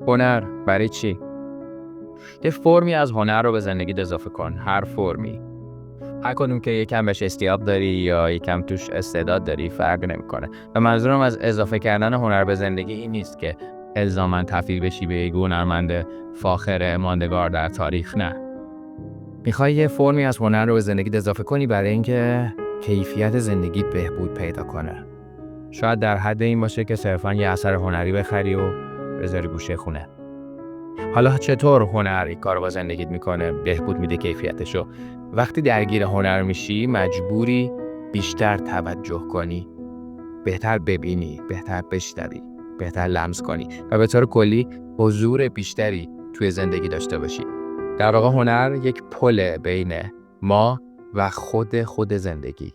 هنر برای چی؟ یه فرمی از هنر رو به زندگیت اضافه کن، هر فرمی. هر کدوم که یکم بهش استیاب داری یا یکم توش استعداد داری فرق نمیکنه. و منظورم از اضافه کردن هنر به زندگی این نیست که الزاماً تبدیل بشی به یک هنرمند فاخر ماندگار در تاریخ، نه. میخوای یه فرمی از هنر رو به زندگیت اضافه کنی برای اینکه کیفیت زندگیت بهبود پیدا کنه. شاید در حد این باشه که صرفاً یه اثر هنری بخری و بذاری گوشه خونه. حالا چطور هنر این کارو با زندگیت میکنه، بهبود میده کیفیتشو؟ وقتی درگیر هنر میشی مجبوری بیشتر توجه کنی، بهتر ببینی، بهتر بشنوی، بهتر لمس کنی و به طور کلی حضور بیشتری توی زندگی داشته باشی. در واقع هنر یک پل بین ما و خود زندگی.